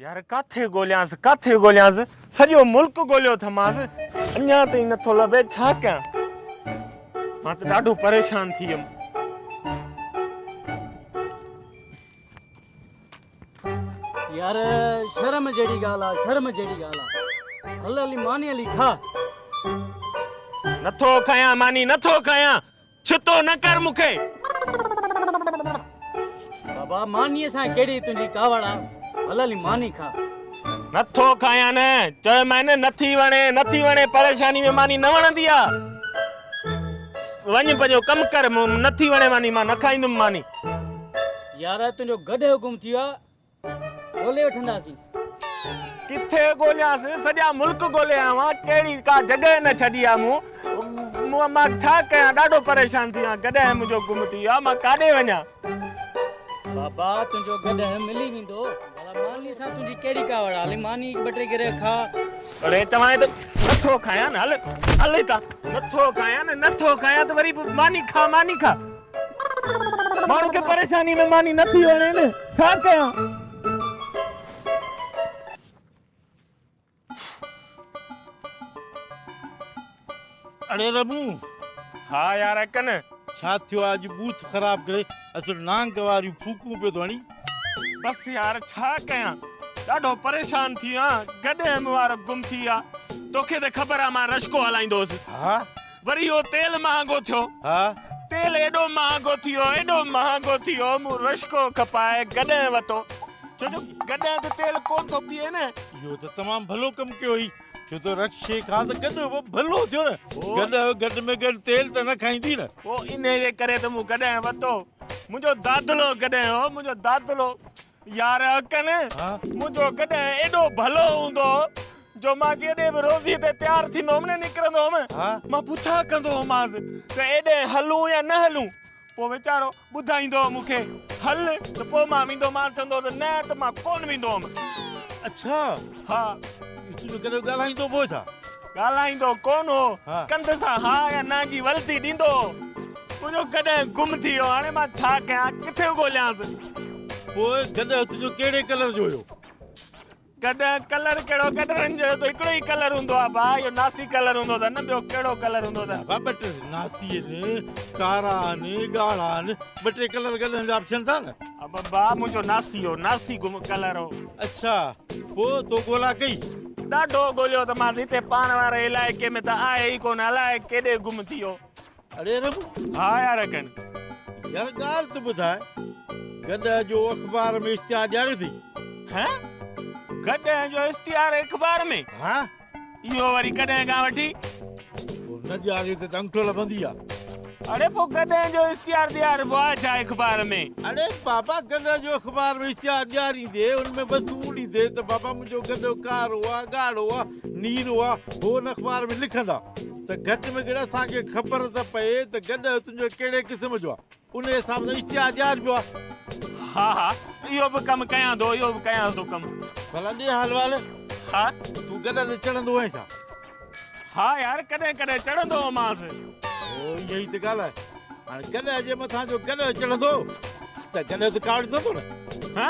यार काथे ॻोल्हियांसि सॼो मुल्क ॻोल्हियो थमांसि अञा ताईं नथो लभे छा कयां मां त ॾाढो परेशान थी वियुमि यार शर्म जहिड़ी ॻाल्हि आहे शर्म जहिड़ी ॻाल्हि आहे हल हली मानी हली खा नथो खायां मानी नथो खायां छितो न कर मूंखे बाबा मानीअ सां कहिड़ी तुंहिंजी कावड़ आहे हल हली मानी खा नथो खायां न चयोमांइ न नथी वणे परेशानी में मानी न वणंदी आहे वञ पंहिंजो कमु कर नथी वणे मानी मां न खाईंदुमि मानी यार तुंहिंजो गॾु गुम थी वियो आहे ॻोल्हे वठंदासीं किथे ॻोल्हियांसि सॼा मुल्क ॻोल्हिया मां कहिड़ी का जॻह न छॾी आहे मूं मां छा कयां ॾाढो परेशान थी आहियां गॾु मुंहिंजो गुम थी वियो आहे मां काॾे वञा बाबा तुंहिंजो गॾु मिली वेंदो भला मानी सां तुंहिंजी कहिड़ी कावड़ आहे हली मानी ॿ टे गिरह खा अरे तव्हां त नथो खायां न हल था नथो खायां त वरी मानी खा माण्हू खे परेशानी में मानी नथी वणे न छा कयां अरे रमू हा यार कन छा थियो आज बूथ ख़राब करे असुल नांग वारी फूकू पे तो हणी बस यार छा कयां ॾाढो परेशान थी आहियां गॾे वारो गुम थी विया तोखे त ख़बर आहे मां रश्को हलाईंदोसि हा वरी इहो तेल महांगो थियो हा तेल एॾो महांगो थियो मूं रश्को खपाए गॾे वतो छो जो गॾे त तेल कोन थो पीए न इहो त तमामु भलो कमु कयो हुई छो त रक्षे खां त गॾु भलो थियो न गॾु में गॾु तेल त न खाईंदी न पोइ इन जे करे त मूं गॾे वतो मुंहिंजो दादलो यार अकन मुंहिंजो गॾे एॾो भलो हूंदो जो मां केॾे बि रोज़ी ते तयारु थींदो हुउमि न निकिरंदो हुउमि मां पुछा कंदो हुउमांसि त एॾे हलूं या न हलूं पोइ वीचारो ॿुधाईंदो मूंखे हल त पोइ मां वेंदो मां चवंदो त न त मां कोन वेंदो हुउमि अच्छा हा तुंहिंजो गॾु ॻाल्हाईंदो पोइ छा ॻाल्हाईंदो कोन हो कंध सां हा या न जी वलती ॾींदो मुंहिंजो कॾहिं गुम थी वियो हाणे मां छा कयां किथे ॻोल्हियांसि पोइ गॾु तुंहिंजो कहिड़े कलर जो हुयो कॾहिं कलर कहिड़ो कलरनि जो त हिकिड़ो ई कलर हूंदो आहे भाउ इहो नासी कलर हूंदो अथव न ॿियो कहिड़ो कलर हूंदो अथव बाबा ॿ टे नासी आहिनि कारा आहिनि ॻाढ़ा आहिनि ॿ टे कलर गॾनि जा थियनि था न भाउ मुंहिंजो नासी गुम कलर हो अच्छा पोइ तो ॻोल्हा कई ॾाढो ॻोल्हियो त मां हिते पाण वारे इलाइक़े में त आहे ई कोन अलाए केॾे गुम थी वियो अरे रमू हा यार कन यार ॻाल्हि त ॿुधाए गॾु जो अख़बार में इश्तिहार ॾियारियो अथई हैं गॾु जो इश्तिहार अख़बार में हा इहो वरी कॾहिं खां वठी न ॾियारियो त अंगूठो लभंदी आहे अरे पोइ कॾहिं जो इश्तिहार ॾियारिबो आहे छा अख़बार में अरे बाबा गॾु जो अख़बार में इश्तिहार ॾियारींदे उनमें बसूं ॾींदे त बाबा मुंहिंजो गॾु कारो आहे ॻाढ़ो आहे नीरो आहे हो हुन अख़बार में लिखंदा त घटि में घटि असांखे ख़बर त पए त गॾु तुंहिंजो कहिड़े क़िस्म जो आहे उन हिसाब सां इश्तिहार ॾियारिबो आहे हा इहो बि कमु कयां थो कमु भला ॾे हलवाल हा तूं गॾु ते चढ़ंदो आहीं छा हा यार कॾहिं चढ़ंदो हुअमांसि इहा ई त ॻाल्हि आहे हाणे गॾु जे मथां जो गॾु चढ़ंदो त गॾु त कावड़ी थींदो न हा